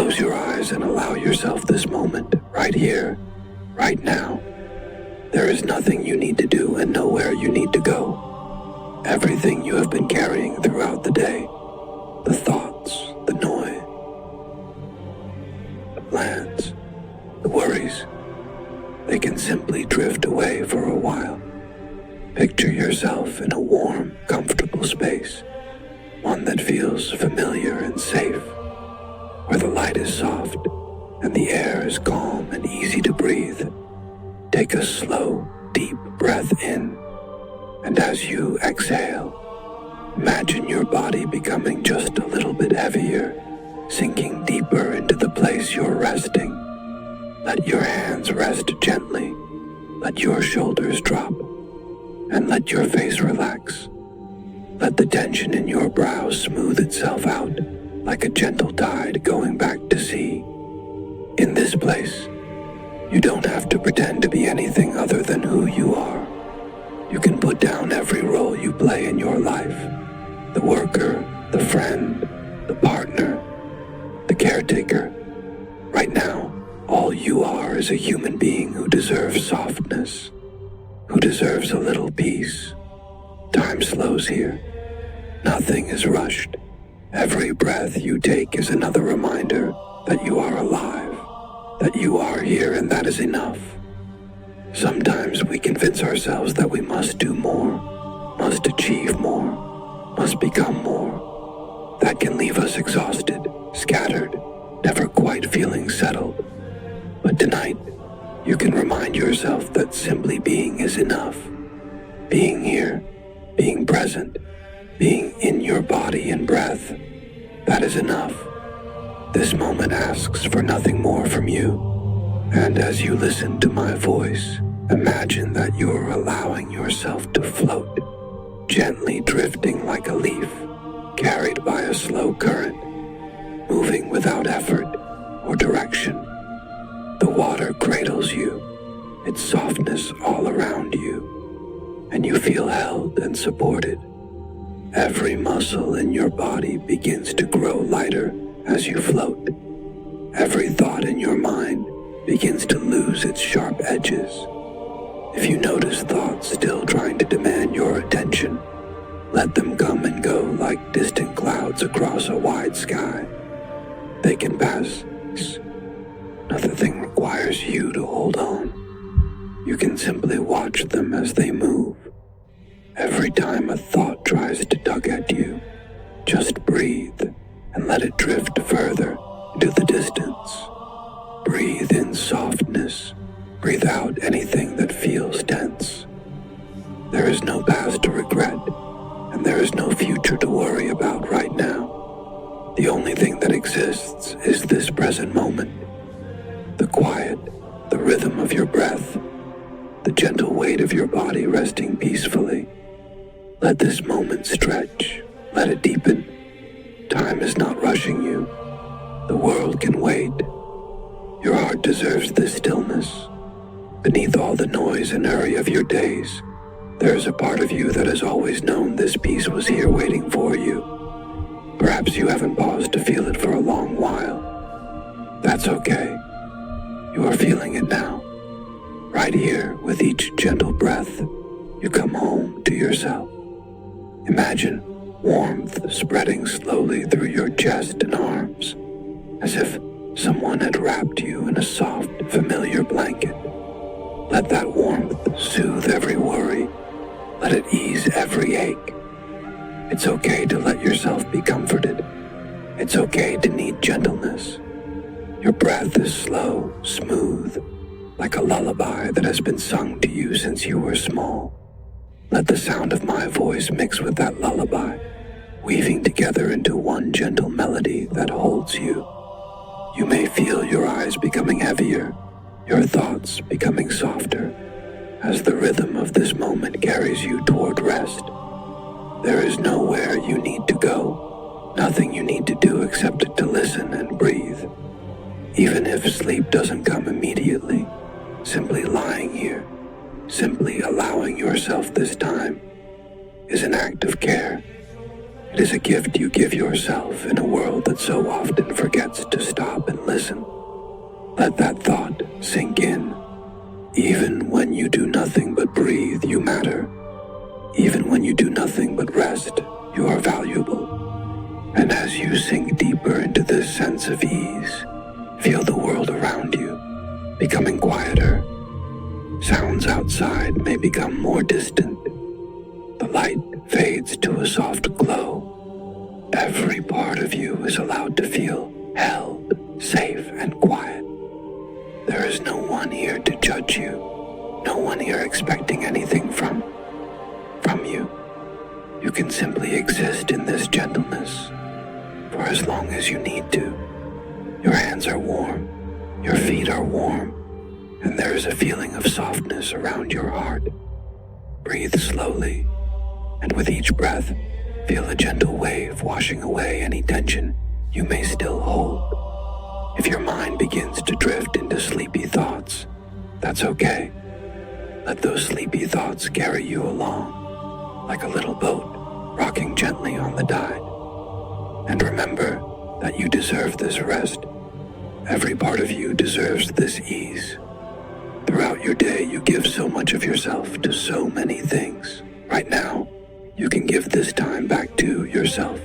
Close your eyes and allow yourself this moment, right here, right now. There is nothing you need to do and nowhere you need to go. Everything you have been carrying throughout the day, the thoughts, the noise, the plans, the worries, they can simply drift away for a while. Picture yourself in a warm, comfortable space, one that feels familiar and safe, where the light is soft and the air is calm and easy to breathe. Take a slow, deep breath in, and as you exhale, imagine your body becoming just a little bit heavier, sinking deeper into the place you're resting. Let your hands rest gently, let your shoulders drop, and let your face relax. Let the tension in your brows smooth itself out like a gentle tide going back to sea. In this place, you don't have to pretend to be anything other than who you are. You can put down every role you play in your life: the worker, the friend, the partner, the caretaker. Right now, all you are is a human being who deserves softness, who deserves a little peace. Time slows here. Nothing is rushed. Every breath you take is another reminder that you are alive, that you are here, and that is enough. Sometimes we convince ourselves that we must do more, must achieve more, must become more. That can leave us exhausted, scattered, never quite feeling settled. But tonight, you can remind yourself that simply being is enough. Being here, being present, being in your body and breath, that is enough. This moment asks for nothing more from you. And as you listen to my voice, imagine that you're allowing yourself to float, gently drifting like a leaf, carried by a slow current, moving without effort or direction. The water cradles you, its softness all around you, and you feel held and supported. Every muscle in your body begins to grow lighter as you float. Every thought in your mind begins to lose its sharp edges. If you notice thoughts still trying to demand your attention, let them come and go like distant clouds across a wide sky. They can pass. Nothing requires you to hold on. You can simply watch them as they move. Every time a thought tries to tug at you, just breathe and let it drift further into the distance. Breathe in softness. Breathe out anything that feels tense. There is no past to regret, and there is no future to worry about right now. The only thing that exists is this present moment. The quiet, the rhythm of your breath, the gentle weight of your body resting peacefully. Let this moment stretch. Let it deepen. Time is not rushing you. The world can wait. Your heart deserves this stillness. Beneath all the noise and hurry of your days, there is a part of you that has always known this peace was here waiting for you. Perhaps you haven't paused to feel it for a long while. That's okay. You are feeling it now. Right here, with each gentle breath, you come home to yourself. Imagine warmth spreading slowly through your chest and arms, as if someone had wrapped you in a soft, familiar blanket. Let that warmth soothe every worry. Let it ease every ache. It's okay to let yourself be comforted. It's okay to need gentleness. Your breath is slow, smooth, like a lullaby that has been sung to you since you were small. Let the sound of my voice mix with that lullaby, weaving together into one gentle melody that holds you. You may feel your eyes becoming heavier, your thoughts becoming softer, as the rhythm of this moment carries you toward rest. There is nowhere you need to go, nothing you need to do except to listen and breathe. Even if sleep doesn't come immediately, simply lying here, simply allowing yourself this time, is an act of care. It is a gift you give yourself in a world that so often forgets to stop and listen. Let that thought sink in. Even when you do nothing but breathe, you matter. Even when you do nothing but rest, you are valuable. And as you sink deeper into this sense of ease, feel the world around you becoming quieter. Sounds outside may become more distant. The light fades to a soft glow. Every part of you is allowed to feel held, safe, and quiet. There is no one here to judge you, no one here expecting anything from you. You can simply exist in this gentleness for as long as you need to. Your hands are warm, your feet are warm, and there is a feeling of softness around your heart. Breathe slowly, and with each breath, feel a gentle wave washing away any tension you may still hold. If your mind begins to drift into sleepy thoughts, that's okay. Let those sleepy thoughts carry you along, like a little boat rocking gently on the tide. And remember that you deserve this rest. Every part of you deserves this ease. Throughout your day, you give so much of yourself to so many things. Right now, you can give this time back to yourself.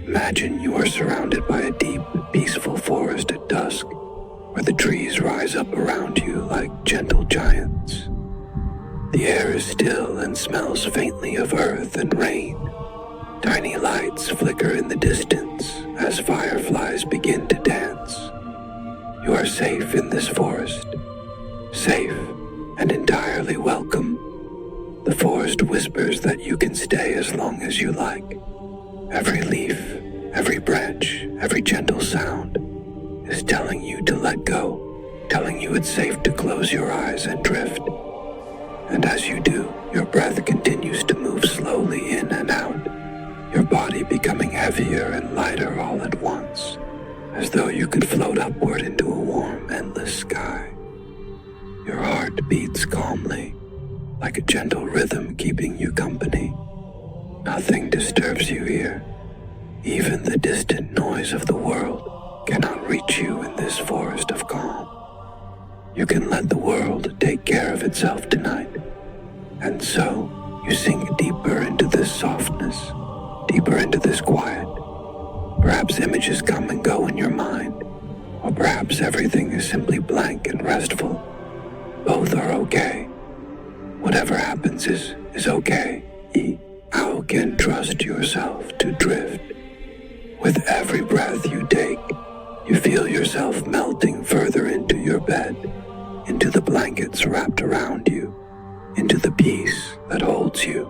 Imagine you are surrounded by a deep, peaceful forest at dusk, where the trees rise up around you like gentle giants. The air is still and smells faintly of earth and rain. Tiny lights flicker in the distance as fireflies begin to dance. You are safe in this forest, safe and entirely welcome. The forest whispers that you can stay as long as you like. Every leaf, every branch, every gentle sound is telling you to let go, telling you it's safe to close your eyes and drift. And as you do, your breath continues to move slowly in and out, your body becoming heavier and lighter all at once, as though you could float upward into a warm, endless sky. Your heart beats calmly, like a gentle rhythm keeping you company. Nothing disturbs you here. Even the distant noise of the world cannot reach you in this forest of calm. You can let the world take care of itself tonight. And so, you sink deeper into this softness, deeper into this quiet. Perhaps images come and go in your mind, or perhaps everything is simply blank and restful. Both are okay. Whatever happens is okay. How can trust yourself to drift? With every breath you take, you feel yourself melting further into your bed, into the blankets wrapped around you, into the peace that holds you.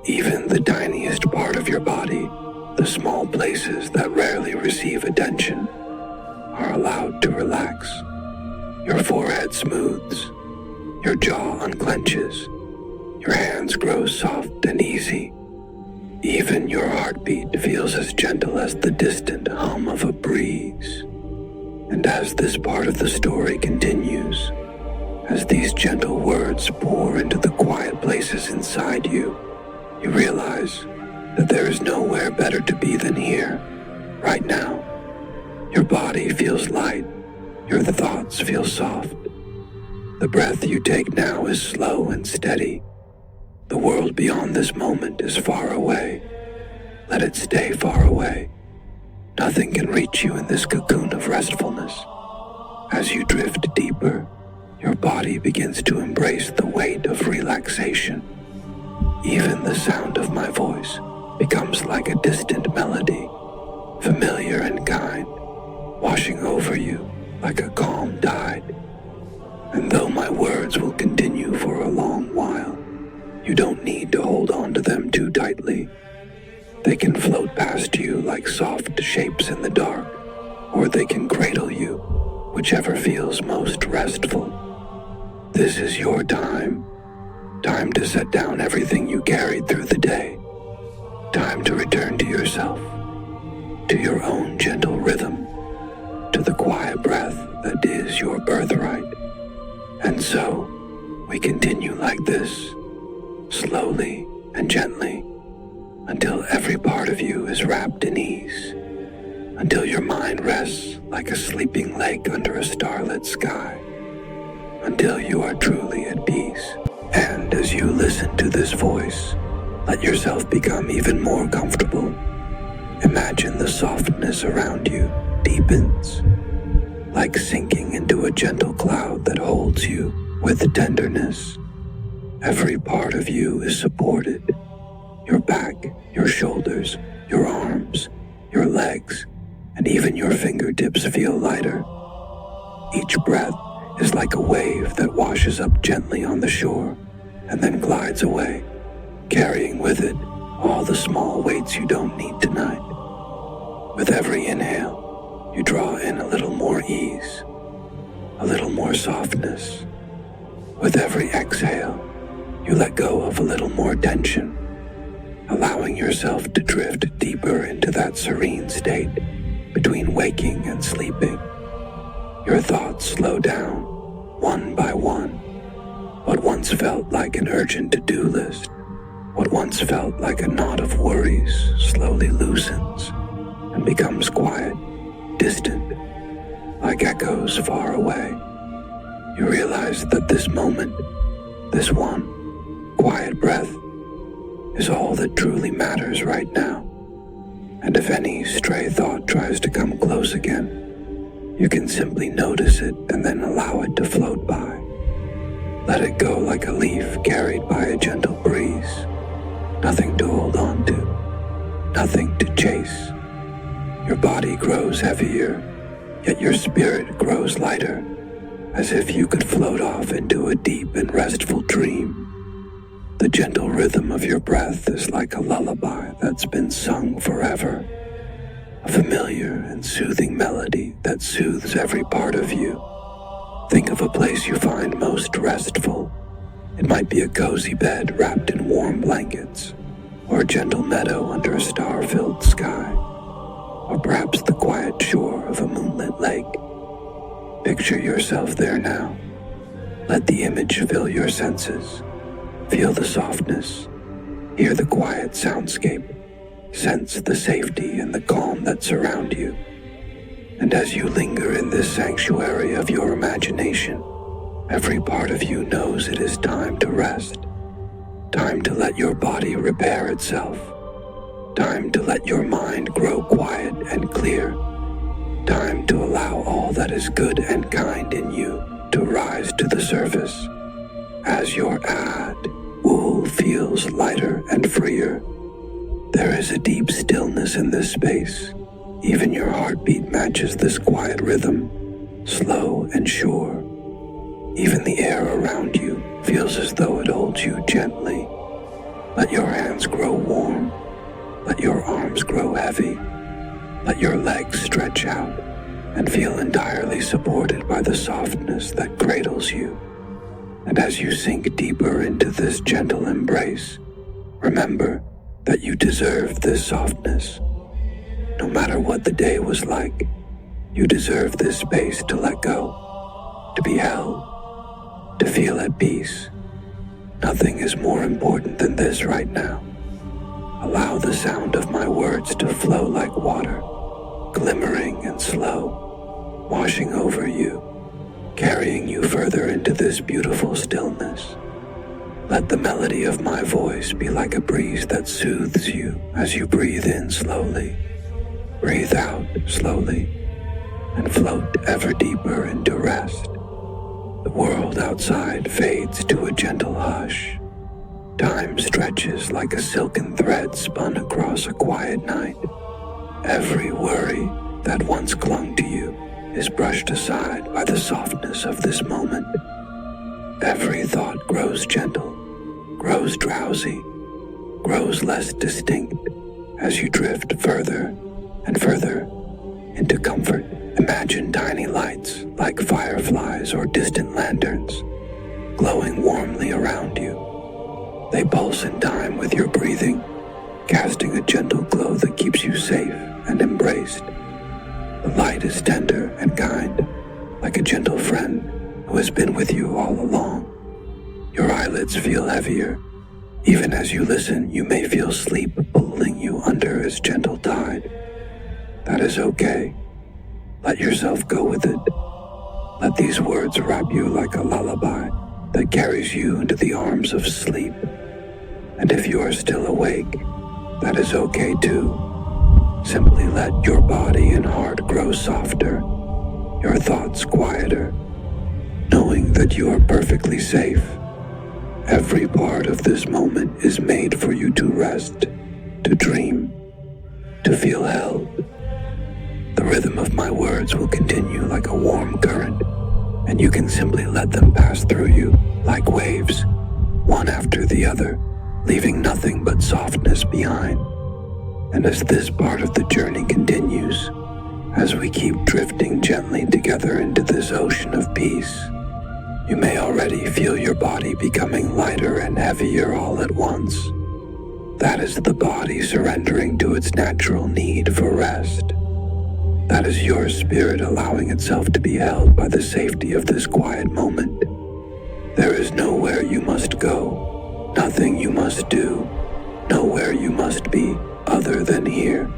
Even the tiniest part of your body, the small places that rarely receive attention, are allowed to relax. Your forehead smooths, your jaw unclenches, your hands grow soft and easy. Even your heartbeat feels as gentle as the distant hum of a breeze. And as this part of the story continues, as these gentle words pour into the quiet places inside you, you realize that there is nowhere better to be than here, right now. Your body feels light, your thoughts feel soft. The breath you take now is slow and steady. The world beyond this moment is far away. Let it stay far away. Nothing can reach you in this cocoon of restfulness. As you drift deeper, your body begins to embrace the weight of relaxation. Even the sound of my voice becomes like a distant melody, familiar and kind, washing over you like a calm tide. And though my words will continue for a long while, you don't need to hold on to them too tightly. They can float past you like soft shapes in the dark, or they can cradle you, whichever feels most restful. This is your time. Time to set down everything you carried through the day. Time to return to yourself, to your own gentle rhythm, to the quiet breath that is your birthright. And so, we continue like this, slowly and gently, until every part of you is wrapped in ease, until your mind rests like a sleeping lake under a starlit sky, until you are truly at peace. And as you listen to this voice, let yourself become even more comfortable. Imagine the softness around you deepens, like sinking into a gentle cloud that holds you with tenderness. Every part of you is supported. Your back, your shoulders, your arms, your legs, and even your fingertips feel lighter. Each breath is like a wave that washes up gently on the shore and then glides away, carrying with it all the small weights you don't need tonight. With every inhale, you draw in a little more ease, a little more softness. With every exhale, you let go of a little more tension, allowing yourself to drift deeper into that serene state between waking and sleeping. Your thoughts slow down, one by one. What once felt like an urgent to-do list, what once felt like a knot of worries, slowly loosens and becomes quiet, distant, like echoes far away. You realize that this moment, this one quiet breath, is all that truly matters right now. And if any stray thought tries to come close again, you can simply notice it and then allow it to float by. Let it go like a leaf carried by a gentle breeze. Nothing to hold on to, nothing to chase. Your body grows heavier, yet your spirit grows lighter, as if you could float off into a deep and restful dream. The gentle rhythm of your breath is like a lullaby that's been sung forever, a familiar and soothing melody that soothes every part of you. Think of a place you find most restful. It might be a cozy bed wrapped in warm blankets, or a gentle meadow under a star-filled sky, or perhaps the quiet shore of a moonlit lake. Picture yourself there now. Let the image fill your senses. Feel the softness, hear the quiet soundscape, sense the safety and the calm that surround you. And as you linger in this sanctuary of your imagination, every part of you knows it is time to rest, time to let your body repair itself, time to let your mind grow quiet and clear, time to allow all that is good and kind in you to rise to the surface. As your wool feels lighter and freer, there is a deep stillness in this space. Even your heartbeat matches this quiet rhythm, slow and sure. Even the air around you feels as though it holds you gently. Let your hands grow warm. Let your arms grow heavy. Let your legs stretch out and feel entirely supported by the softness that cradles you. And as you sink deeper into this gentle embrace, remember that you deserve this softness. No matter what the day was like, you deserve this space to let go, to be held, to feel at peace. Nothing is more important than this right now. Allow the sound of my words to flow like water, glimmering and slow, washing over you, carrying you further into this beautiful stillness. Let the melody of my voice be like a breeze that soothes you as you breathe in slowly, breathe out slowly, and float ever deeper into rest. The world outside fades to a gentle hush. Time stretches like a silken thread spun across a quiet night. Every worry that once clung to you is brushed aside by the softness of this moment. Every thought grows gentle, grows drowsy, grows less distinct as you drift further and further into comfort. Imagine tiny lights like fireflies or distant lanterns glowing warmly around you. They pulse in time with your breathing, casting a gentle glow that keeps you safe and embraced. The light is tender and kind, like a gentle friend who has been with you all along. Your eyelids feel heavier. Even as you listen, you may feel sleep below pulling you under its gentle tide. That is okay. Let yourself go with it. Let these words wrap you like a lullaby that carries you into the arms of sleep. And if you are still awake, that is okay too. Simply let your body and heart grow softer, your thoughts quieter, knowing that you are perfectly safe. Every part of this moment is made for you to rest, to dream, to feel held. The rhythm of my words will continue like a warm current, and you can simply let them pass through you like waves, one after the other, leaving nothing but softness behind. And as this part of the journey continues, as we keep drifting gently together into this ocean of peace, you may already feel your body becoming lighter and heavier all at once. That is the body surrendering to its natural need for rest. That is your spirit allowing itself to be held by the safety of this quiet moment. There is nowhere you must go, nothing you must do, nowhere you must be other than here.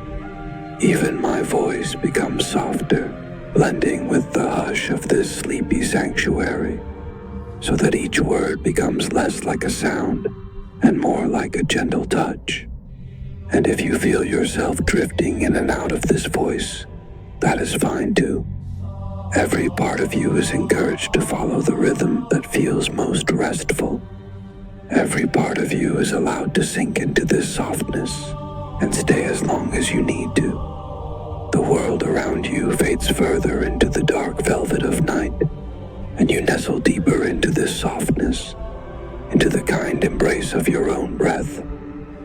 Even my voice becomes softer, blending with the hush of this sleepy sanctuary, so that each word becomes less like a sound and more like a gentle touch. And if you feel yourself drifting in and out of this voice, that is fine too. Every part of you is encouraged to follow the rhythm that feels most restful. Every part of you is allowed to sink into this softness and stay as long as you need to. The world around you fades further into the dark velvet of night, and you nestle deeper into this softness, into the kind embrace of your own breath,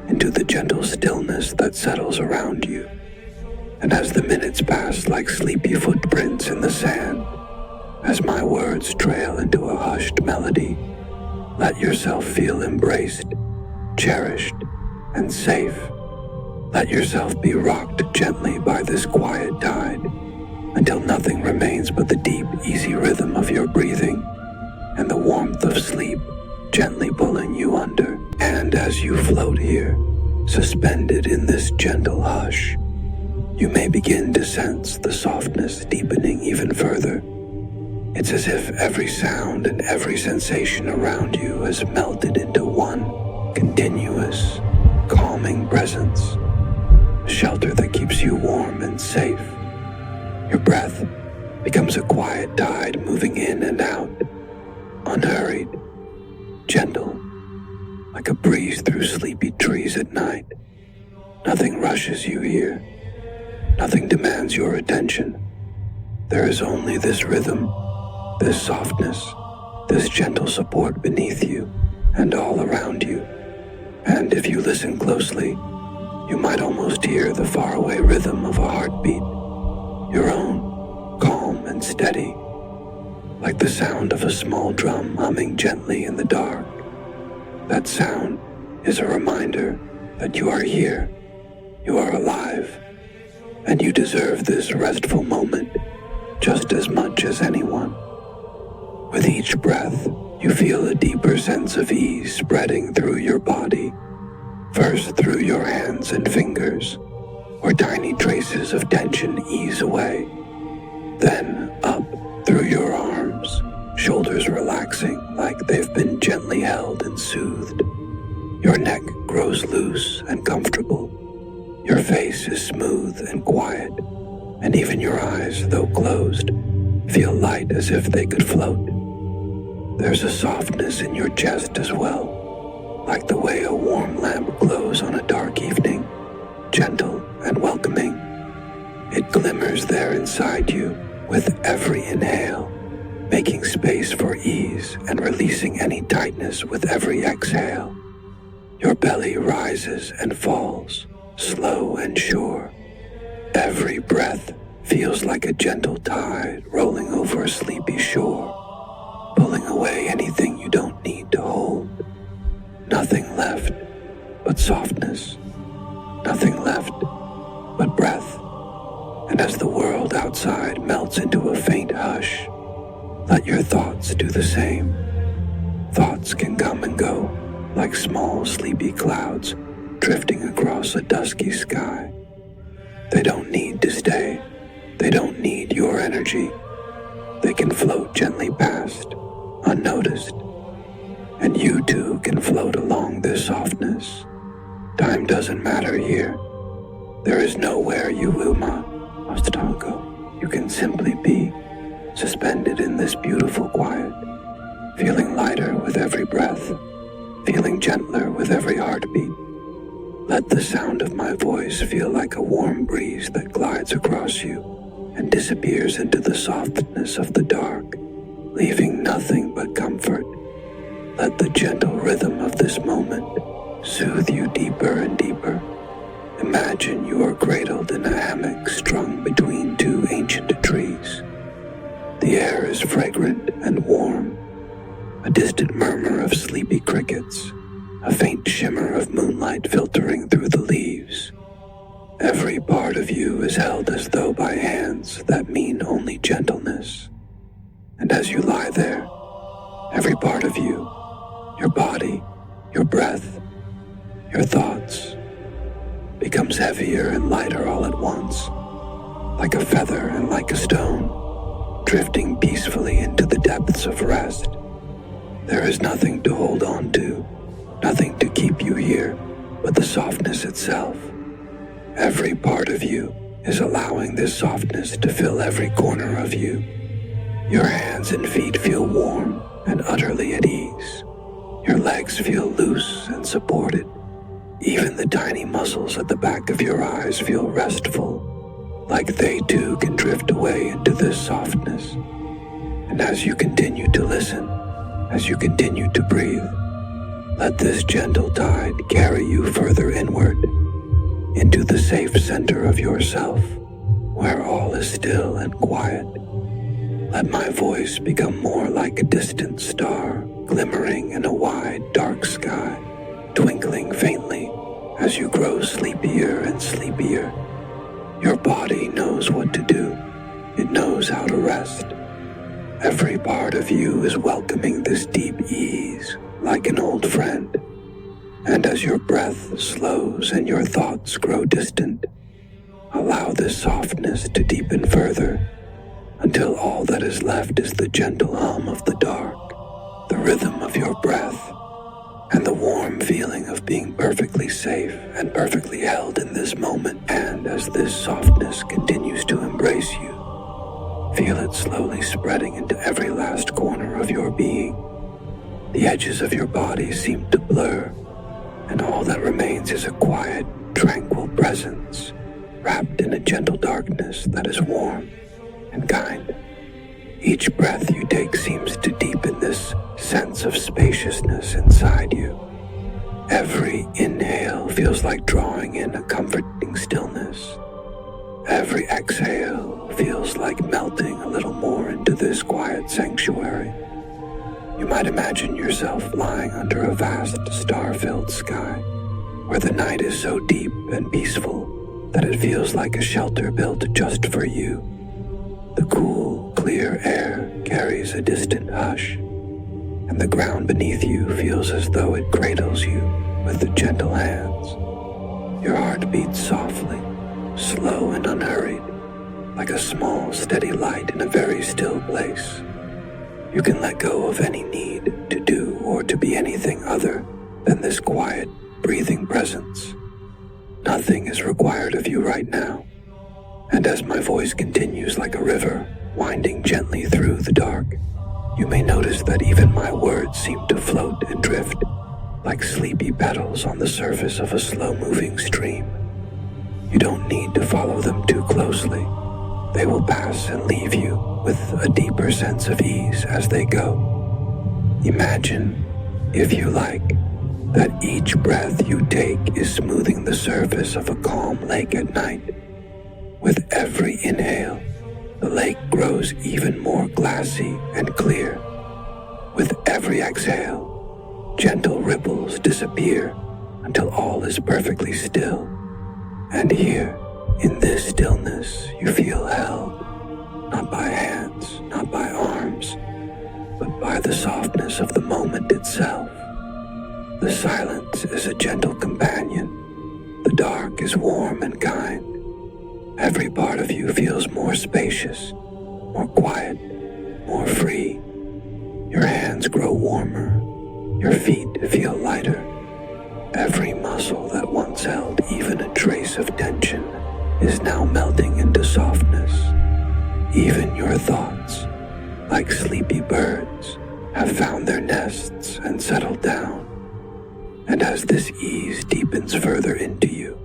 into the gentle stillness that settles around you. And as the minutes pass like sleepy footprints in the sand, as my words trail into a hushed melody, let yourself feel embraced, cherished, and safe. Let yourself be rocked gently by this quiet tide, until nothing remains but the deep, easy rhythm of your breathing and the warmth of sleep gently pulling you under. And as you float here, suspended in this gentle hush, you may begin to sense the softness deepening even further. It's as if every sound and every sensation around you has melted into one continuous, calming presence, a shelter that keeps you warm and safe. Your breath becomes a quiet tide moving in and out, unhurried, gentle, like a breeze through sleepy trees at night. Nothing rushes you here. Nothing demands your attention. There is only this rhythm, this softness, this gentle support beneath you and all around you. And if you listen closely, you might almost hear the faraway rhythm of a heartbeat, your own, calm and steady, like the sound of a small drum humming gently in the dark. That sound is a reminder that you are here, you are alive, and you deserve this restful moment just as much as anyone. With each breath, you feel a deeper sense of ease spreading through your body, first through your hands and fingers, where tiny traces of tension ease away, then up through your arms, shoulders relaxing like they've been gently held and soothed. Your neck grows loose and comfortable. Your face is smooth and quiet, and even your eyes, though closed, feel light as if they could float. There's a softness in your chest as well, like the way a warm lamp glows on a dark evening, gentle and welcoming. It glimmers there inside you with every inhale, making space for ease and releasing any tightness with every exhale. Your belly rises and falls, slow and sure. Every breath feels like a gentle tide rolling over a sleepy shore, pulling away anything you don't need to hold. Nothing left but softness, nothing left but breath. And as the world outside melts into a faint hush, let your thoughts do the same. Thoughts can come and go like small sleepy clouds, drifting across a dusky sky. They don't need to stay. They don't need your energy. They can float gently past, unnoticed. And you too can float along this softness. Time doesn't matter here. There is nowhere you will go. You can simply be suspended in this beautiful quiet, feeling lighter with every breath, feeling gentler with every heartbeat. Let the sound of my voice feel like a warm breeze that glides across you and disappears into the softness of the dark, leaving nothing but comfort. Let the gentle rhythm of this moment soothe you deeper and deeper. Imagine you are cradled in a hammock strung between two ancient trees. The air is fragrant and warm, a distant murmur of sleepy crickets, a faint shimmer of moonlight filtering through the leaves. Every part of you is held as though by hands that mean only gentleness. And as you lie there, every part of you, your body, your breath, your thoughts, becomes heavier and lighter all at once, like a feather and like a stone, drifting peacefully into the depths of rest. There is nothing to hold on to, nothing to keep you here, but the softness itself. Every part of you is allowing this softness to fill every corner of you. Your hands and feet feel warm and utterly at ease. Your legs feel loose and supported. Even the tiny muscles at the back of your eyes feel restful, like they too can drift away into this softness. And as you continue to listen, as you continue to breathe, let this gentle tide carry you further inward, into the safe center of yourself, where all is still and quiet. Let my voice become more like a distant star glimmering in a wide, dark sky, twinkling faintly as you grow sleepier and sleepier. Your body knows what to do. It knows how to rest. Every part of you is welcoming this deep ease like an old friend. And as your breath slows and your thoughts grow distant, allow this softness to deepen further until all that is left is the gentle hum of the dark, the rhythm of your breath, and the warm feeling of being perfectly safe and perfectly held in this moment. And as this softness continues to embrace you, feel it slowly spreading into every last corner of your being. The edges of your body seem to blur, and all that remains is a quiet, tranquil presence, wrapped in a gentle darkness that is warm and kind. Each breath you take seems to deepen this sense of spaciousness inside you. Every inhale feels like drawing in a comforting stillness. Every exhale feels like melting a little more into this quiet sanctuary. You might imagine yourself lying under a vast star-filled sky, where the night is so deep and peaceful that it feels like a shelter built just for you. The cool, clear air carries a distant hush, and the ground beneath you feels as though it cradles you with gentle hands. Your heart beats softly, slow and unhurried, like a small, steady light in a very still place. You can let go of any need to do or to be anything other than this quiet, breathing presence. Nothing is required of you right now. And as my voice continues like a river, winding gently through the dark, you may notice that even my words seem to float and drift, like sleepy petals on the surface of a slow-moving stream. You don't need to follow them too closely. They will pass and leave you with a deeper sense of ease as they go. Imagine, if you like, that each breath you take is smoothing the surface of a calm lake at night. With every inhale, the lake grows even more glassy and clear. With every exhale, gentle ripples disappear until all is perfectly still. And here, in this stillness, you feel held, not by hands, not by arms, but by the softness of the moment itself. The silence is a gentle companion, dark is warm and kind. Every part of you feels more spacious, more quiet, more free. Your hands grow warmer. Your feet feel lighter. Every muscle that once held even a trace of tension is now melting into softness. Even your thoughts, like sleepy birds, have found their nests and settled down. And as this ease deepens further into you,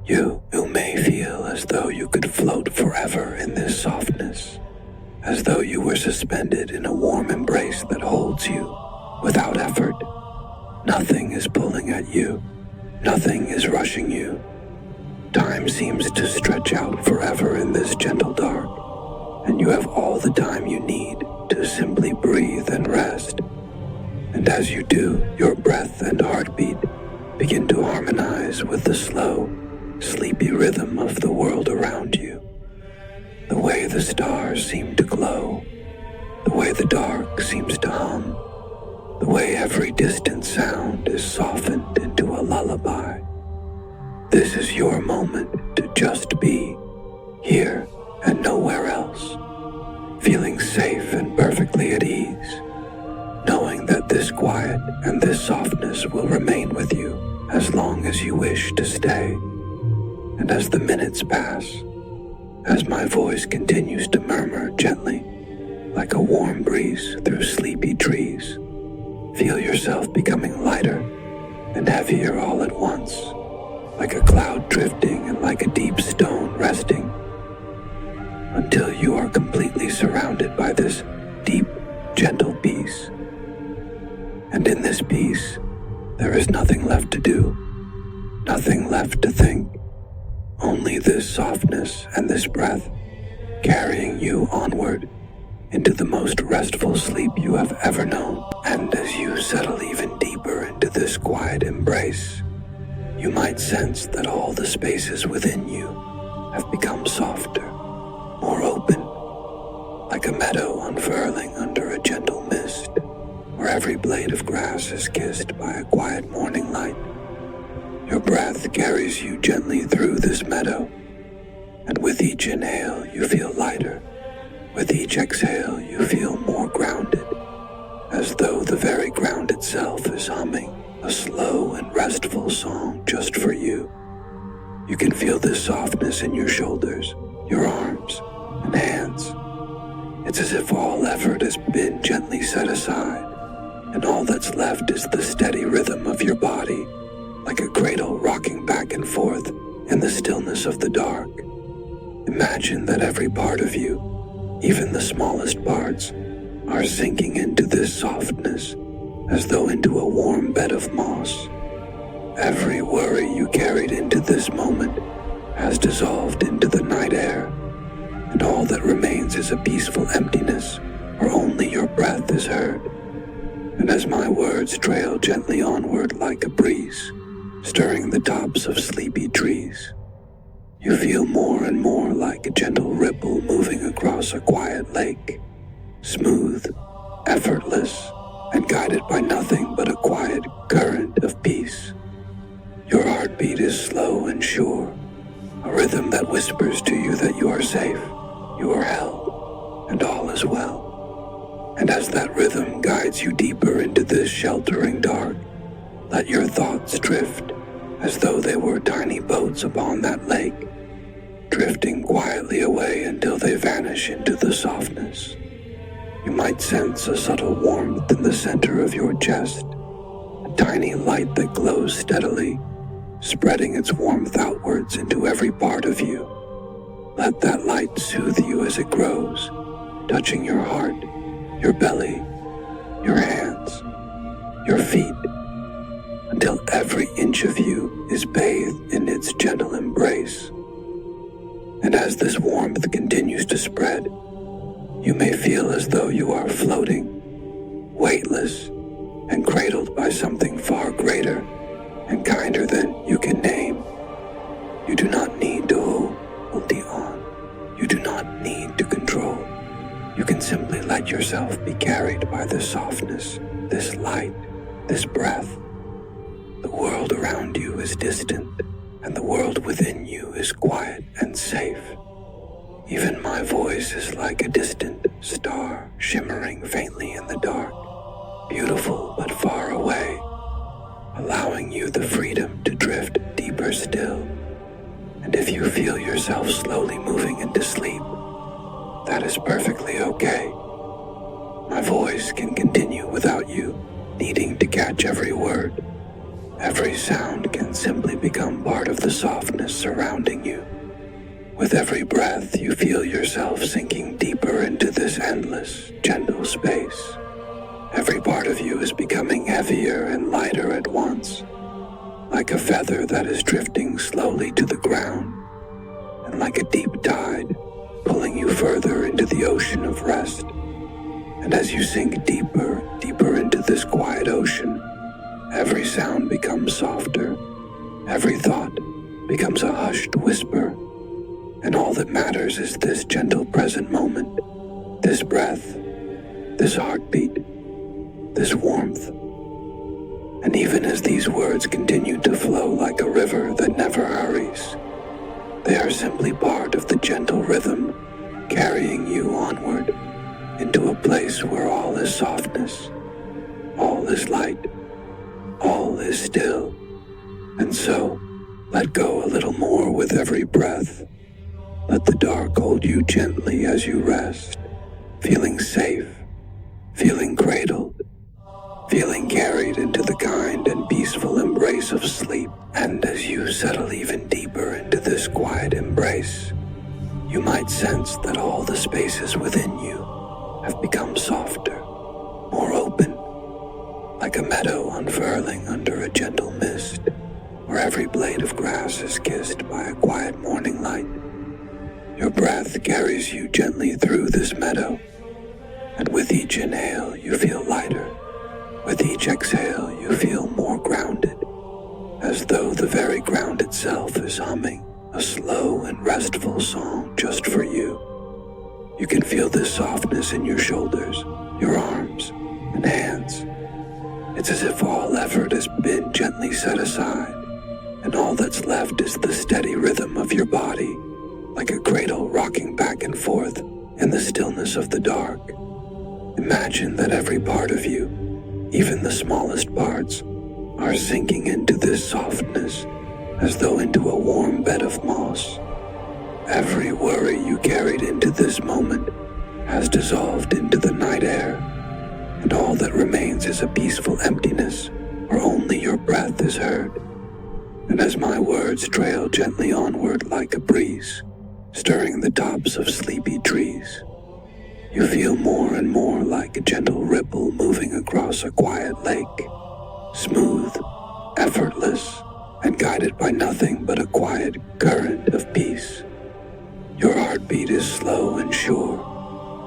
you may feel as though you could float forever in this softness, as though you were suspended in a warm embrace that holds you without effort. Nothing is pulling at you. Nothing is rushing you. Time seems to stretch out forever in this gentle dark, and you have all the time you need to simply breathe and rest. And as you do, your breath and heartbeat begin to harmonize with the slow, sleepy rhythm of the world around you. The way the stars seem to glow, the way the dark seems to hum, the way every distant sound is softened into a lullaby. This is your moment to just be here and nowhere else, feeling safe and perfectly at ease, knowing that this quiet and this softness will remain with you as long as you wish to stay. And as the minutes pass, as my voice continues to murmur gently, like a warm breeze through sleepy trees, feel yourself becoming lighter and heavier all at once, like a cloud drifting and like a deep stone resting, until you are completely surrounded by this deep, gentle peace. And in this peace, there is nothing left to do, nothing left to think. Only this softness and this breath carrying you onward into the most restful sleep you have ever known. And as you settle even deeper into this quiet embrace, you might sense that all the spaces within you have become softer, more open, like a meadow unfurling under a gentle mist, where every blade of grass is kissed by a quiet morning light. Your breath carries you gently through this meadow, and with each inhale you feel lighter. With each exhale you feel more grounded, as though the very ground itself is humming a slow and restful song just for you. You can feel this softness in your shoulders, your arms, and hands. It's as if all effort has been gently set aside, and all that's left is the steady rhythm of your body, like a cradle rocking back and forth in the stillness of the dark. Imagine that every part of you, even the smallest parts, are sinking into this softness, as though into a warm bed of moss. Every worry you carried into this moment has dissolved into the night air, and all that remains is a peaceful emptiness where only your breath is heard. And as my words trail gently onward like a breeze, stirring the tops of sleepy trees, you feel more and more like a gentle ripple moving across a quiet lake, smooth, effortless, and guided by nothing but a quiet current of peace. Your heartbeat is slow and sure, a rhythm that whispers to you that you are safe, you are held, and all is well. And as that rhythm guides you deeper into this sheltering dark, let your thoughts drift as though they were tiny boats upon that lake, drifting quietly away until they vanish into the softness. You might sense a subtle warmth in the center of your chest, a tiny light that glows steadily, spreading its warmth outwards into every part of you. Let that light soothe you as it grows, touching your heart, your belly, your hands, your feet, until every inch of you is bathed in its gentle embrace. And as this warmth continues to spread, you may feel as though you are floating, weightless, and cradled by something far greater and kinder than you can name. You do not need to hold on. You do not need to control. You can simply let yourself be carried by this softness, this light, this breath. The world around you is distant, and the world within you is quiet and safe. Even my voice is like a distant star shimmering faintly in the dark, beautiful but far away, allowing you the freedom to drift deeper still. And if you feel yourself slowly moving into sleep, that is perfectly okay. My voice can continue without you needing to catch every word. Every sound can simply become part of the softness surrounding you. With every breath, you feel yourself sinking deeper into this endless, gentle space. Every part of you is becoming heavier and lighter at once, like a feather that is drifting slowly to the ground, and like a deep tide pulling you further into the ocean of rest. And as you sink deeper, deeper into this quiet ocean, every sound becomes softer, every thought becomes a hushed whisper, and all that matters is this gentle present moment, this breath, this heartbeat, this warmth. And even as these words continue to flow like a river that never hurries, they are simply part of the gentle rhythm carrying you onward into a place where all is softness, all is light, all is still. And so, let go a little more with every breath. Let the dark hold you gently as you rest, feeling safe, feeling cradled, feeling carried into the kind and peaceful embrace of sleep. And as you settle even deeper into this quiet embrace, you might sense that all the spaces within you have become softer, more open, like a meadow unfurling under a gentle mist, where every blade of grass is kissed by a quiet morning light. Your breath carries you gently through this meadow, and with each inhale you feel lighter. With each exhale you feel more grounded, as though the very ground itself is humming a slow and restful song just for you. You can feel this softness in your shoulders, your arms, and hands. It's as if all effort has been gently set aside, and all that's left is the steady rhythm of your body, like a cradle rocking back and forth in the stillness of the dark. Imagine that every part of you, even the smallest parts, are sinking into this softness as though into a warm bed of moss. Every worry you carried into this moment has dissolved into the night air, and all that remains is a peaceful emptiness where only your breath is heard. And as my words trail gently onward like a breeze, stirring the tops of sleepy trees, you feel more and more like a gentle ripple moving across a quiet lake, smooth, effortless, and guided by nothing but a quiet current of peace. Your heartbeat is slow and sure,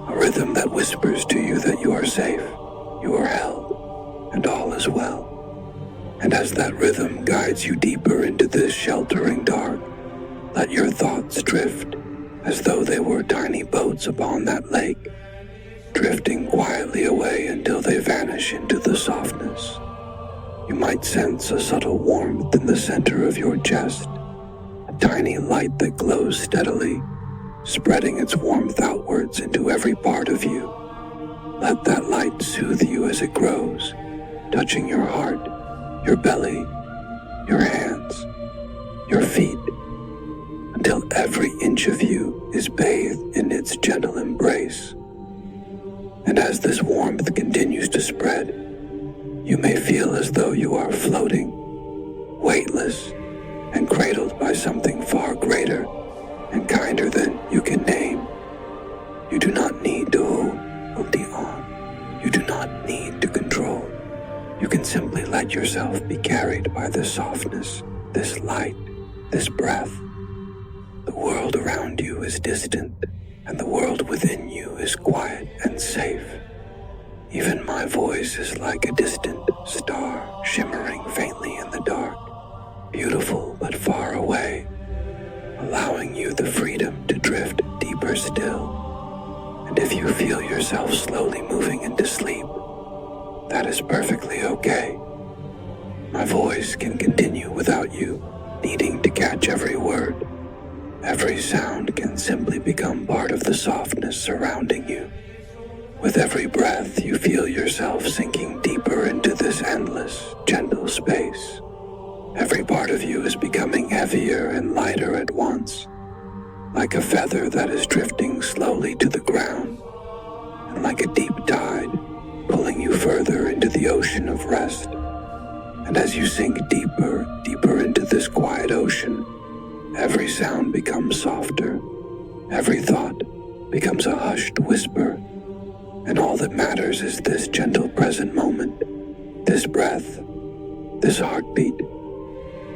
a rhythm that whispers to you that you are safe, you are held, and all is well. And as that rhythm guides you deeper into this sheltering dark, let your thoughts drift as though they were tiny boats upon that lake, drifting quietly away until they vanish into the softness. You might sense a subtle warmth in the center of your chest, a tiny light that glows steadily, spreading its warmth outwards into every part of you. Let that light soothe you as it grows, touching your heart, your belly, your hands, your feet, until every inch of you is bathed in its gentle embrace. And as this warmth continues to spread, you may feel as though you are floating, weightless, and cradled by something far greater and kinder than you can name. You do not need to hold on. You do not need to control. You can simply let yourself be carried by this softness, this light, this breath. The world around you is distant, and the world within you is quiet and safe. Even my voice is like a distant star shimmering faintly in the dark, beautiful but far away, allowing you the freedom to drift deeper still. And if you feel yourself slowly moving into sleep, that is perfectly okay. My voice can continue without you, needing to catch every word. Every sound can simply become part of the softness surrounding you. With every breath, you feel yourself sinking deeper into this endless, gentle space. Every part of you is becoming heavier and lighter at once, like a feather that is drifting slowly to the ground, and like a deep tide pulling you further into the ocean of rest. And as you sink deeper, deeper into this quiet ocean, every sound becomes softer, every thought becomes a hushed whisper, and all that matters is this gentle present moment, this breath, this heartbeat,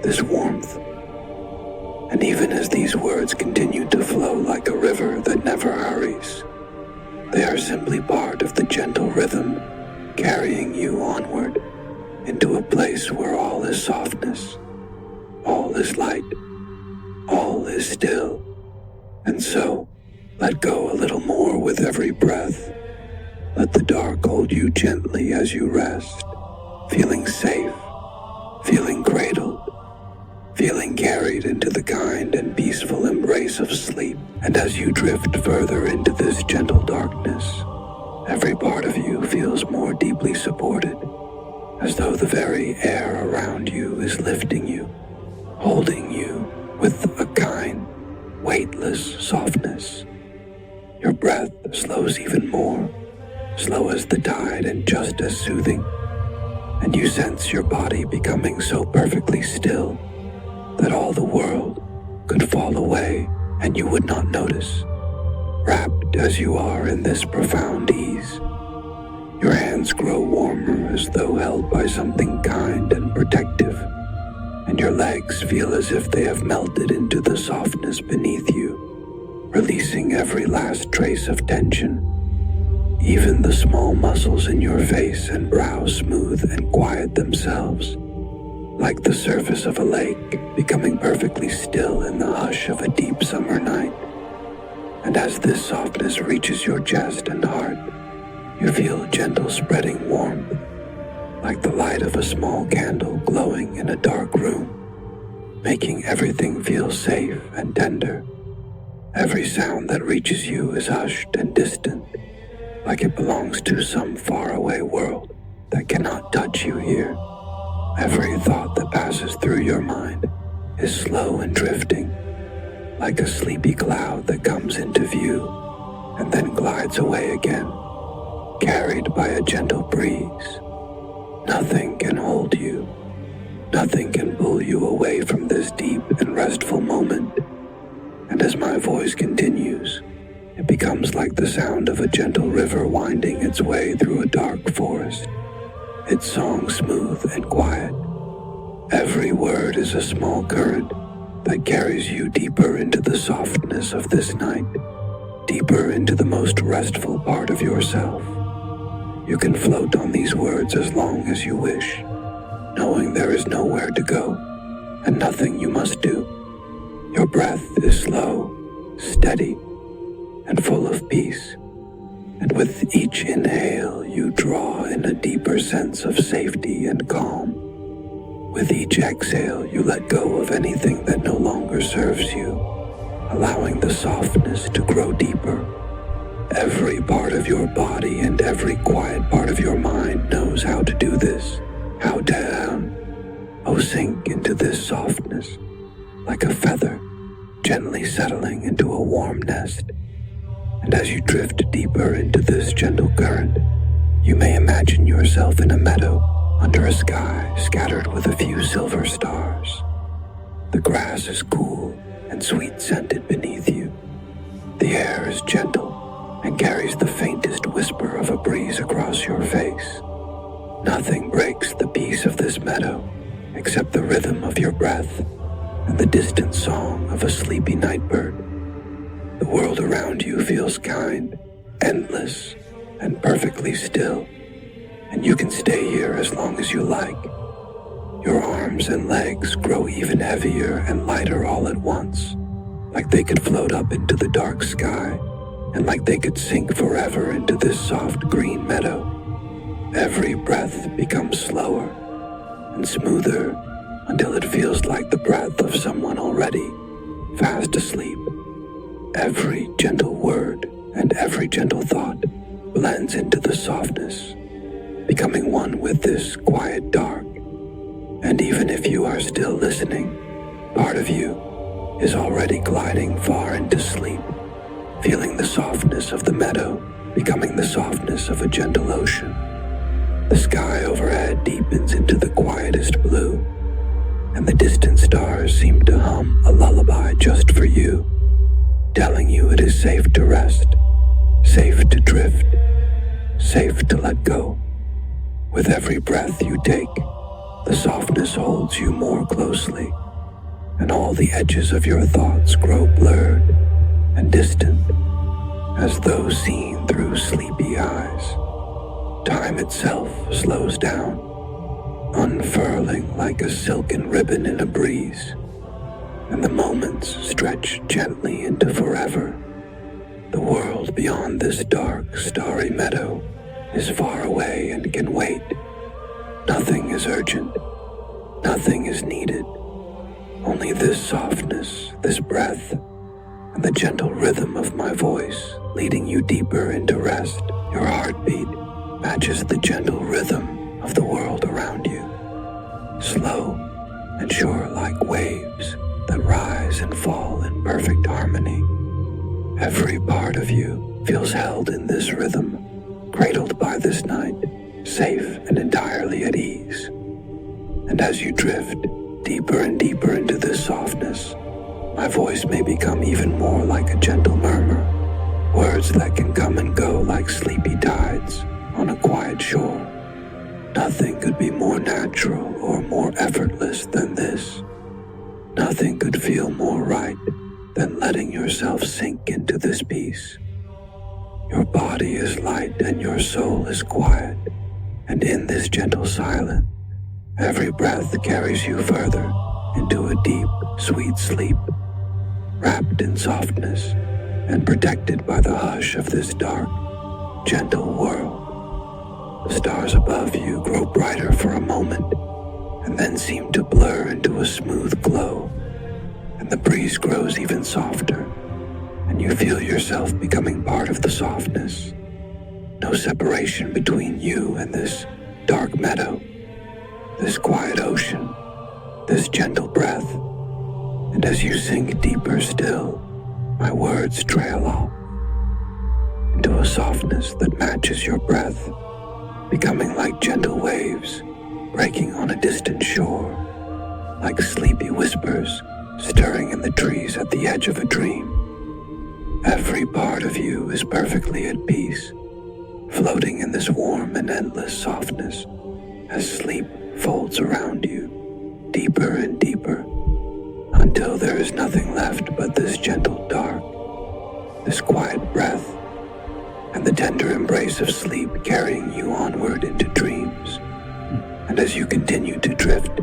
this warmth. And even as these words continue to flow like a river that never hurries, they are simply part of the gentle rhythm carrying you onward into a place where all is softness, all is light, all is still. And so, let go a little more with every breath. Let the dark hold you gently as you rest, feeling safe, feeling cradled, feeling carried into the kind and peaceful embrace of sleep. And as you drift further into this gentle darkness, every part of you feels more deeply supported, as though the very air around you is lifting you, holding you with a kind, weightless softness. Your breath slows even more, slow as the tide and just as soothing, and you sense your body becoming so perfectly still that all the world could fall away and you would not notice, wrapped as you are in this profound ease. Your hands grow warmer as though held by something kind and protective, and your legs feel as if they have melted into the softness beneath you, releasing every last trace of tension. Even the small muscles in your face and brow smooth and quiet themselves, like the surface of a lake becoming perfectly still in the hush of a deep summer night. And as this softness reaches your chest and heart, you feel gentle spreading warmth, like the light of a small candle glowing in a dark room, making everything feel safe and tender. Every sound that reaches you is hushed and distant, like it belongs to some faraway world that cannot touch you here. Every thought that passes through your mind is slow and drifting, like a sleepy cloud that comes into view and then glides away again, carried by a gentle breeze. Nothing can hold you. Nothing can pull you away from this deep and restful moment. And as my voice continues, it becomes like the sound of a gentle river winding its way through a dark forest, its song smooth and quiet. Every word is a small current that carries you deeper into the softness of this night, deeper into the most restful part of yourself. You can float on these words as long as you wish, knowing there is nowhere to go and nothing you must do. Your breath is slow, steady, and full of peace, and with each inhale you draw in a deeper sense of safety and calm. With each exhale you let go of anything that no longer serves you, allowing the softness to grow deeper. Every part of your body and every quiet part of your mind knows how to do this, how to sink into this softness, like a feather gently settling into a warm nest. And as you drift deeper into this gentle current, you may imagine yourself in a meadow under a sky scattered with a few silver stars. The grass is cool and sweet-scented beneath you. The air is gentle and carries the faintest whisper of a breeze across your face. Nothing breaks the peace of this meadow except the rhythm of your breath and the distant song of a sleepy nightbird. The world around you feels kind, endless, and perfectly still, and you can stay here as long as you like. Your arms and legs grow even heavier and lighter all at once, like they could float up into the dark sky, and like they could sink forever into this soft green meadow. Every breath becomes slower and smoother until it feels like the breath of someone already fast asleep. Every gentle word and every gentle thought blends into the softness, becoming one with this quiet dark. And even if you are still listening, part of you is already gliding far into sleep, feeling the softness of the meadow becoming the softness of a gentle ocean. The sky overhead deepens into the quietest blue, and the distant stars seem to hum a lullaby just for you, telling you it is safe to rest, safe to drift, safe to let go. With every breath you take, the softness holds you more closely, and all the edges of your thoughts grow blurred and distant, as though seen through sleepy eyes. Time itself slows down, unfurling like a silken ribbon in a breeze, and the moments stretch gently into forever. The world beyond this dark, starry meadow is far away and can wait. Nothing is urgent, nothing is needed. Only this softness, this breath, and the gentle rhythm of my voice leading you deeper into rest. Your heartbeat matches the gentle rhythm of the world around you, slow and sure like waves that rise and fall in perfect harmony. Every part of you feels held in this rhythm, cradled by this night, safe and entirely at ease. And as you drift deeper and deeper into this softness, my voice may become even more like a gentle murmur, words that can come and go like sleepy tides on a quiet shore. Nothing could be more natural or more effortless than this. Nothing could feel more right than letting yourself sink into this peace. Your body is light and your soul is quiet, and in this gentle silence, every breath carries you further into a deep, sweet sleep, wrapped in softness and protected by the hush of this dark, gentle world. The stars above you grow brighter for a moment and then seem to blur into a smooth glow, and the breeze grows even softer, and you feel yourself becoming part of the softness. No separation between you and this dark meadow, this quiet ocean, this gentle breath. And as you sink deeper still, my words trail off into a softness that matches your breath, becoming like gentle waves breaking on a distant shore, like sleepy whispers stirring in the trees at the edge of a dream. Every part of you is perfectly at peace, floating in this warm and endless softness as sleep folds around you, deeper and deeper, until there is nothing left but this gentle dark, this quiet breath, and the tender embrace of sleep carrying you onward into dreams. And as you continue to drift,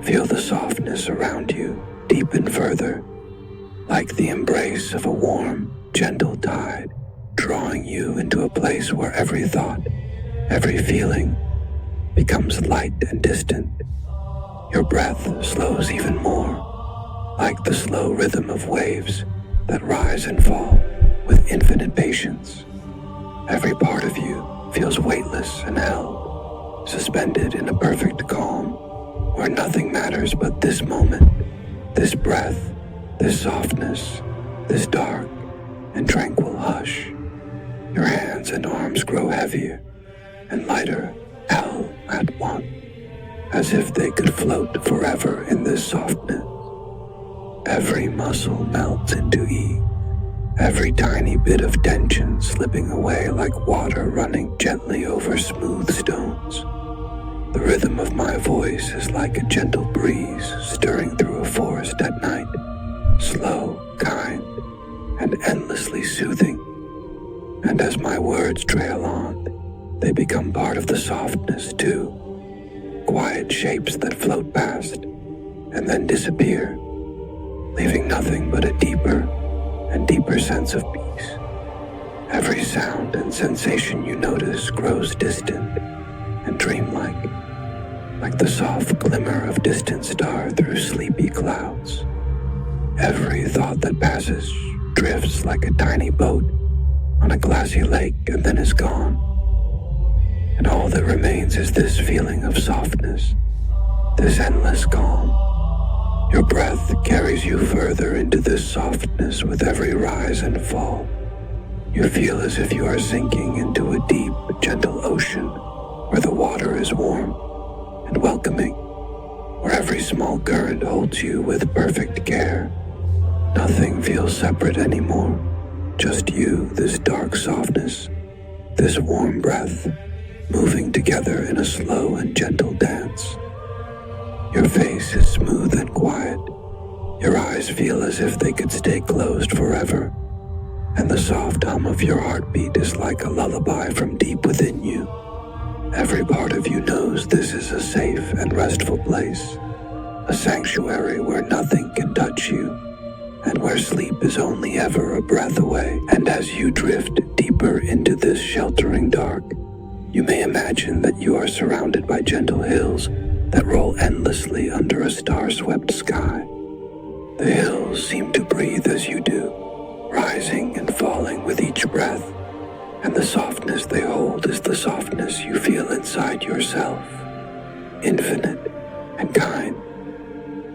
feel the softness around you deepen further, like the embrace of a warm, gentle tide, drawing you into a place where every thought, every feeling becomes light and distant. Your breath slows even more, like the slow rhythm of waves that rise and fall with infinite patience. Every part of you feels weightless and held, suspended in a perfect calm, where nothing matters but this moment, this breath, this softness, this dark and tranquil hush. Your hands and arms grow heavier and lighter all at once, as if they could float forever in this softness. Every muscle melts into ease, every tiny bit of tension slipping away like water running gently over smooth stones. The rhythm of my voice is like a gentle breeze stirring through a forest at night, slow, kind, and endlessly soothing. And as my words trail on, they become part of the softness too, quiet shapes that float past and then disappear, leaving nothing but a deeper and deeper sense of peace. Every sound and sensation you notice grows distant and dreamlike, like the soft glimmer of distant star through sleepy clouds. Every thought that passes drifts like a tiny boat on a glassy lake and then is gone. And all that remains is this feeling of softness, this endless calm. Your breath carries you further into this softness with every rise and fall. You feel as if you are sinking into a deep, gentle ocean where the water is warm and welcoming, where every small current holds you with perfect care. Nothing feels separate anymore, just you, this dark softness, this warm breath, moving together in a slow and gentle dance. Your face is smooth and quiet. Your eyes feel as if they could stay closed forever, and the soft hum of your heartbeat is like a lullaby from deep within you. Every part of you knows this is a safe and restful place, a sanctuary where nothing can touch you, and where sleep is only ever a breath away. And as you drift deeper into this sheltering dark, you may imagine that you are surrounded by gentle hills that roll endlessly under a star-swept sky. The hills seem to breathe as you do, rising and falling with each breath, and the softness they hold is the softness you feel inside yourself, infinite and kind.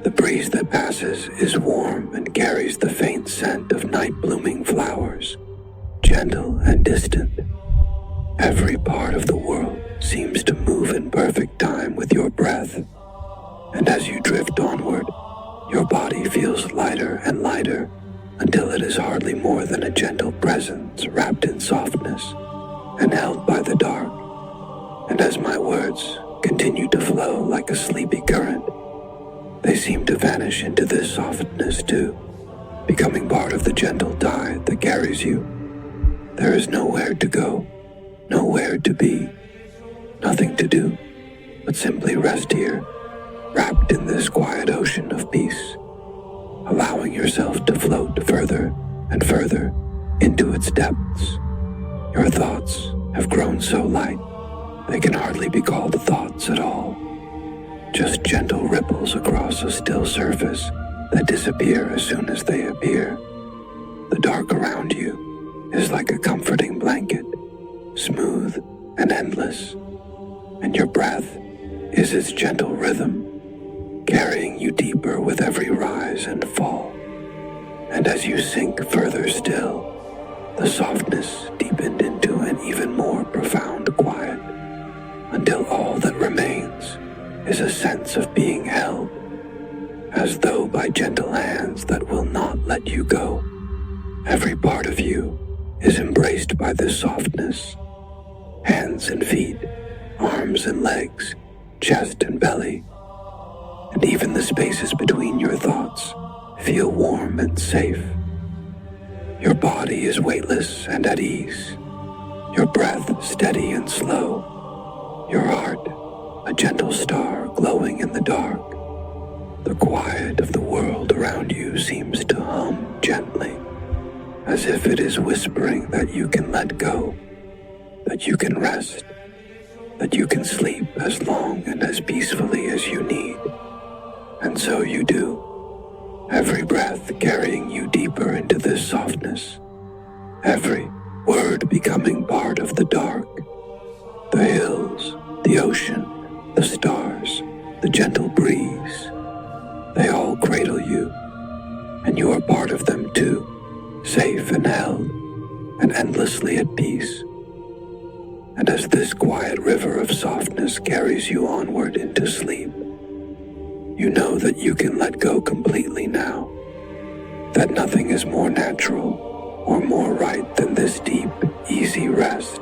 The breeze that passes is warm and carries the faint scent of night-blooming flowers, gentle and distant. Every part of the world seems to move in perfect time with your breath, and as you drift onward, your body feels lighter and lighter until it is hardly more than a gentle presence wrapped in softness and held by the dark. And as my words continue to flow like a sleepy current, they seem to vanish into this softness too, becoming part of the gentle tide that carries you. There is nowhere to go, nowhere to be, nothing to do, but simply rest here, wrapped in this quiet ocean of peace, allowing yourself to float further and further into its depths. Your thoughts have grown so light, they can hardly be called thoughts at all, just gentle ripples across a still surface that disappear as soon as they appear. The dark around you is like a comforting blanket, smooth and endless, and your breath is its gentle rhythm, carrying you deeper with every rise and fall. And as you sink further still, the softness deepened into an even more profound quiet, until all that remains is a sense of being held, as though by gentle hands that will not let you go. Every part of you is embraced by this softness. Hands and feet, arms and legs, chest and belly, and even the spaces between your thoughts feel warm and safe. Your body is weightless and at ease, your breath steady and slow, your heart a gentle star glowing in the dark. The quiet of the world around you seems to hum gently, as if it is whispering that you can let go, that you can rest, that you can sleep as long and as peacefully as you need. And so you do, every breath carrying you deeper into this softness, every word becoming part of the dark. The hills, the ocean, the stars, the gentle breeze, they all cradle you, and you are part of them too, safe and held, and endlessly at peace. And as this quiet river of softness carries you onward into sleep, you know that you can let go completely now, that nothing is more natural or more right than this deep, easy rest,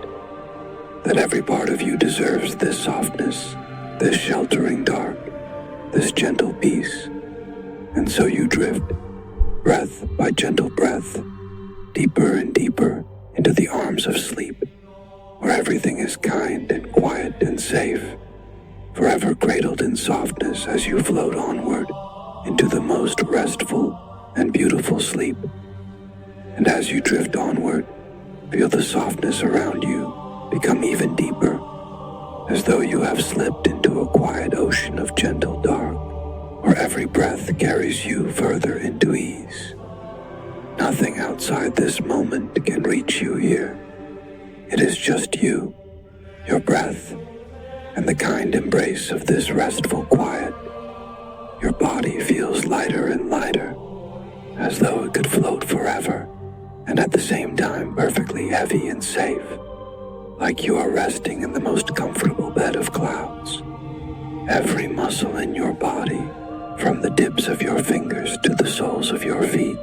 that every part of you deserves this softness, this sheltering dark, this gentle peace. And so you drift, breath by gentle breath, deeper and deeper into the arms of sleep, where everything is kind and quiet and safe, forever cradled in softness as you float onward into the most restful and beautiful sleep. And as you drift onward, feel the softness around you become even deeper, as though you have slipped into a quiet ocean of gentle dark, where every breath carries you further into ease. Nothing outside this moment can reach you here. It is just you, your breath, and the kind embrace of this restful quiet. Your body feels lighter and lighter, as though it could float forever, and at the same time perfectly heavy and safe, like you are resting in the most comfortable bed of clouds. Every muscle in your body, from the tips of your fingers to the soles of your feet,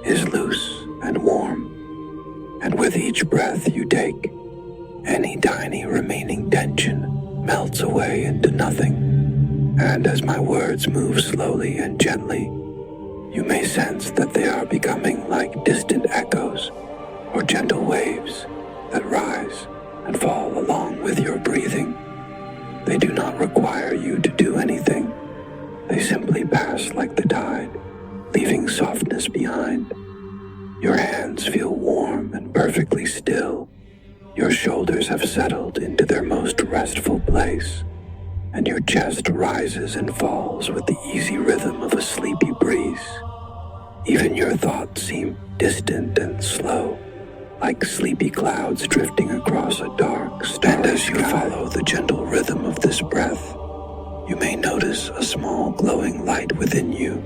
is loose and warm, and with each breath you take, any tiny remaining tension melts away into nothing. And as my words move slowly and gently, you may sense that they are becoming like distant echoes or gentle waves that rise and fall along with your breathing. They do not require you to do anything. They simply pass like the tide, leaving softness behind. Your hands feel warm and perfectly still. Your shoulders have settled into their most restful place, and your chest rises and falls with the easy rhythm of a sleepy breeze. Even your thoughts seem distant and slow, like sleepy clouds drifting across a dark, starry sky. And as you follow the gentle rhythm of this breath, you may notice a small glowing light within you,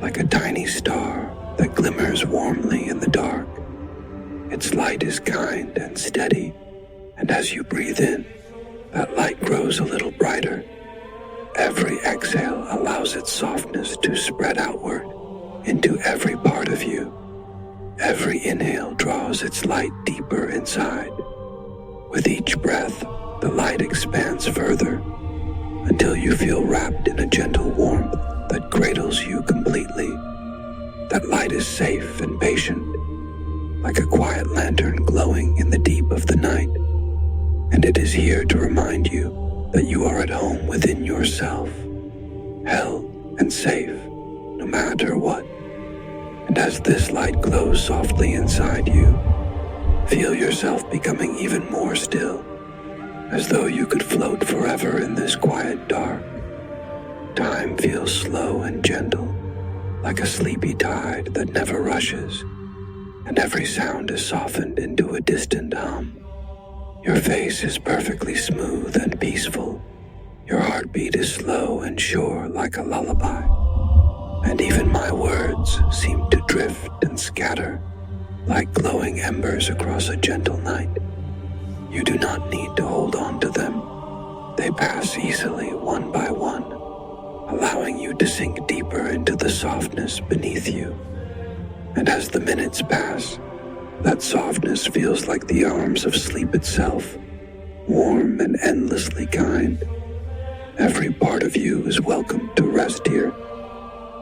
like a tiny star that glimmers warmly in the dark. Its light is kind and steady, and as you breathe in, that light grows a little brighter. Every exhale allows its softness to spread outward into every part of you. Every inhale draws its light deeper inside. With each breath, the light expands further until you feel wrapped in a gentle warmth that cradles you completely. That light is safe and patient, like a quiet lantern glowing in the deep of the night, and it is here to remind you that you are at home within yourself, held and safe, no matter what. And as this light glows softly inside you, feel yourself becoming even more still, as though you could float forever in this quiet dark. Time feels slow and gentle, like a sleepy tide that never rushes, and every sound is softened into a distant hum. Your face is perfectly smooth and peaceful. Your heartbeat is slow and sure like a lullaby. And even my words seem to drift and scatter like glowing embers across a gentle night. You do not need to hold on to them. They pass easily one by one, allowing you to sink deeper into the softness beneath you. And as the minutes pass, that softness feels like the arms of sleep itself, warm and endlessly kind. Every part of you is welcome to rest here.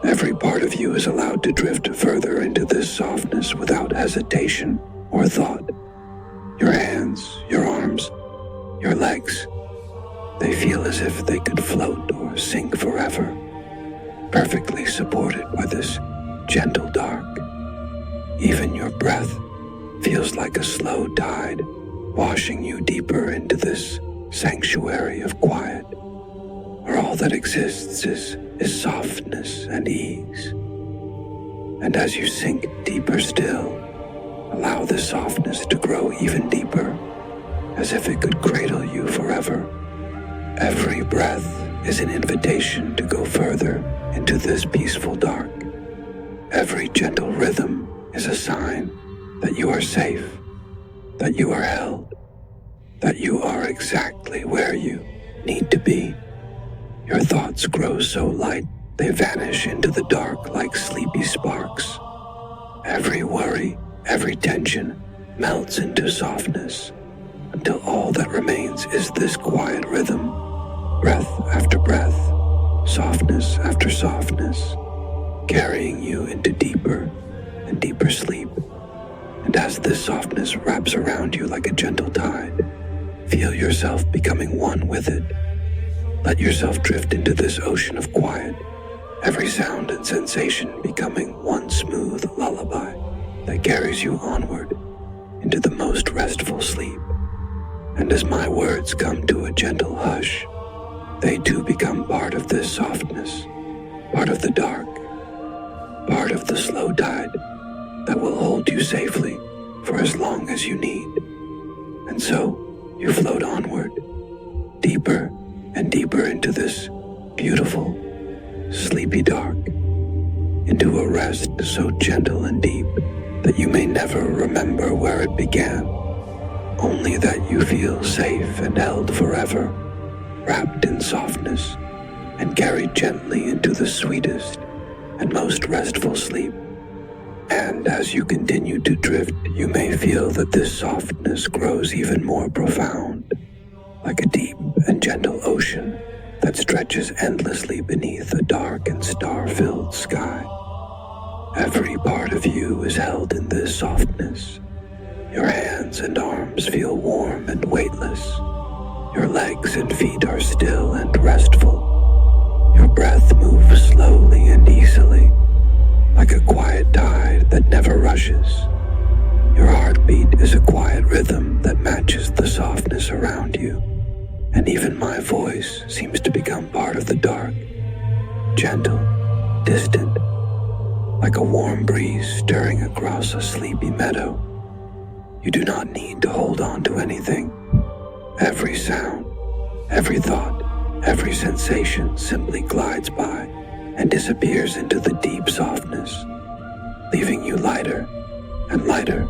Every part of you is allowed to drift further into this softness without hesitation or thought. Your hands, your arms, your legs, they feel as if they could float or sink forever, perfectly supported by this gentle dark. Even your breath feels like a slow tide, washing you deeper into this sanctuary of quiet, where all that exists is softness and ease. And as you sink deeper still, allow this softness to grow even deeper, as if it could cradle you forever. Every breath is an invitation to go further into this peaceful dark. Every gentle rhythm is a sign that you are safe, that you are held, that you are exactly where you need to be. Your thoughts grow so light they vanish into the dark like sleepy sparks. Every worry, every tension melts into softness until all that remains is this quiet rhythm, breath after breath, softness after softness, carrying you into deeper and deeper sleep. And as this softness wraps around you like a gentle tide, feel yourself becoming one with it. Let yourself drift into this ocean of quiet, every sound and sensation becoming one smooth lullaby that carries you onward into the most restful sleep. And as my words come to a gentle hush, they too become part of this softness, part of the dark, part of the slow tide that will hold you safely for as long as you need. And so you float onward, deeper and deeper into this beautiful, sleepy dark, into a rest so gentle and deep that you may never remember where it began, only that you feel safe and held forever, wrapped in softness and carried gently into the sweetest and most restful sleep. And as you continue to drift, you may feel that this softness grows even more profound, like a deep and gentle ocean that stretches endlessly beneath a dark and star-filled sky. Every part of you is held in this softness. Your hands and arms feel warm and weightless. Your legs and feet are still and restful. Your breath moves slowly and easily, like a quiet tide that never rushes. Your heartbeat is a quiet rhythm that matches the softness around you. And even my voice seems to become part of the dark, gentle, distant, like a warm breeze stirring across a sleepy meadow. You do not need to hold on to anything. Every sound, every thought, every sensation simply glides by and disappears into the deep softness, leaving you lighter and lighter.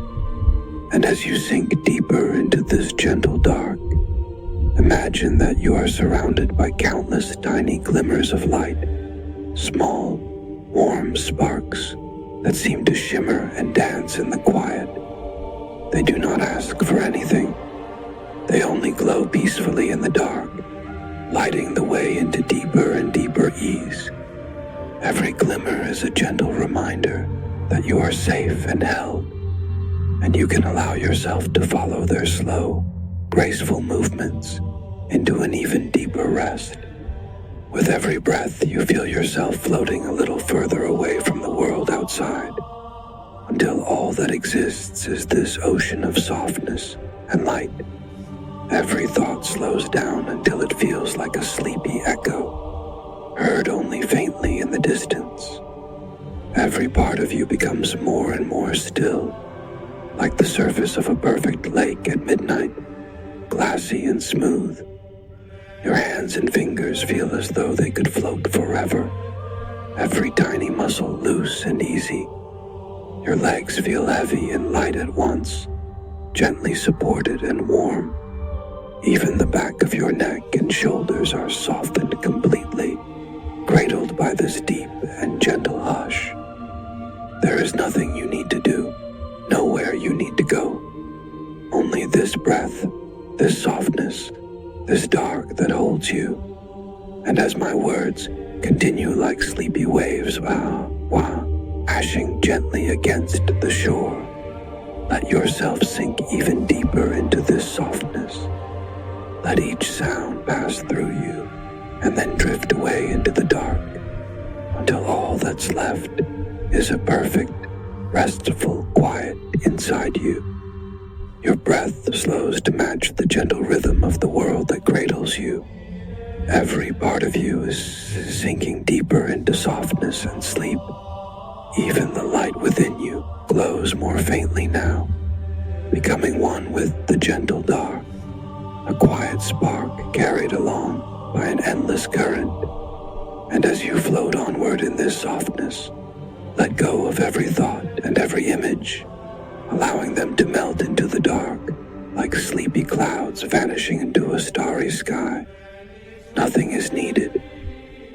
And as you sink deeper into this gentle dark, imagine that you are surrounded by countless tiny glimmers of light, small, warm sparks that seem to shimmer and dance in the quiet. They do not ask for anything. They only glow peacefully in the dark, lighting the way into deeper and deeper ease. Every glimmer is a gentle reminder that you are safe and held, and you can allow yourself to follow their slow, graceful movements into an even deeper rest. With every breath, you feel yourself floating a little further away from the world outside, until all that exists is this ocean of softness and light. Every thought slows down until it feels like a sleepy echo, heard only faintly in the distance. Every part of you becomes more and more still, like the surface of a perfect lake at midnight, glassy and smooth. Your hands and fingers feel as though they could float forever, every tiny muscle loose and easy. Your legs feel heavy and light at once, gently supported and warm. Even the back of your neck and shoulders are softened completely, cradled by this deep and gentle hush. There is nothing you need to do, nowhere you need to go. Only this breath, this softness, this dark that holds you. And as my words continue like sleepy waves, washing gently against the shore, let yourself sink even deeper into this softness. Let each sound pass through you and then drift away into the dark until all that's left is a perfect, restful quiet inside you. Your breath slows to match the gentle rhythm of the world that cradles you. Every part of you is sinking deeper into softness and sleep. Even the light within you glows more faintly now, becoming one with the gentle dark, a quiet spark carried along by an endless current. And as you float onward in this softness, let go of every thought and every image, allowing them to melt into the dark like sleepy clouds vanishing into a starry sky. Nothing is needed,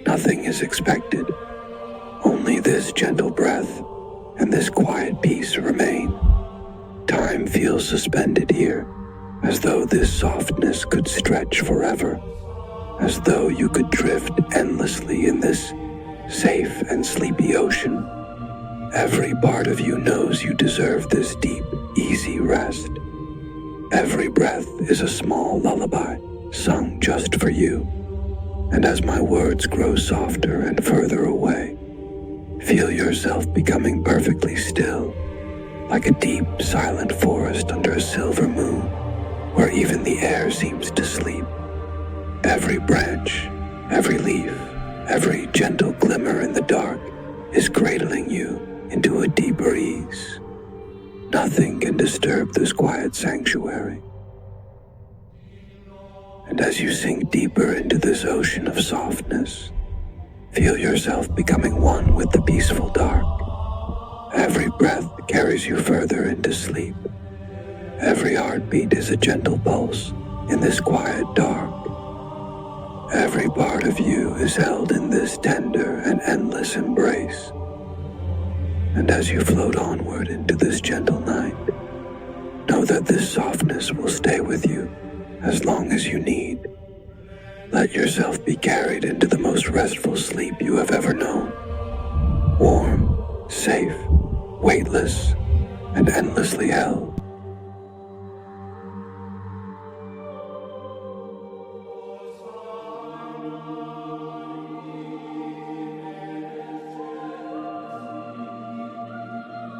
nothing is expected. Only this gentle breath and this quiet peace remain. Time feels suspended here, as though this softness could stretch forever, as though you could drift endlessly in this safe and sleepy ocean. Every part of you knows you deserve this deep, easy rest. Every breath is a small lullaby sung just for you. And as my words grow softer and further away, feel yourself becoming perfectly still, like a deep, silent forest under a silver moon. where even the air seems to sleep. Every branch, every leaf, every gentle glimmer in the dark is cradling you into a deeper ease. Nothing can disturb this quiet sanctuary. And as you sink deeper into this ocean of softness, feel yourself becoming one with the peaceful dark. Every breath carries you further into sleep. Every heartbeat is a gentle pulse in this quiet dark. Every part of you is held in this tender and endless embrace. And as you float onward into this gentle night, know that this softness will stay with you as long as you need. Let yourself be carried into the most restful sleep you have ever known. Warm, safe, weightless, and endlessly held.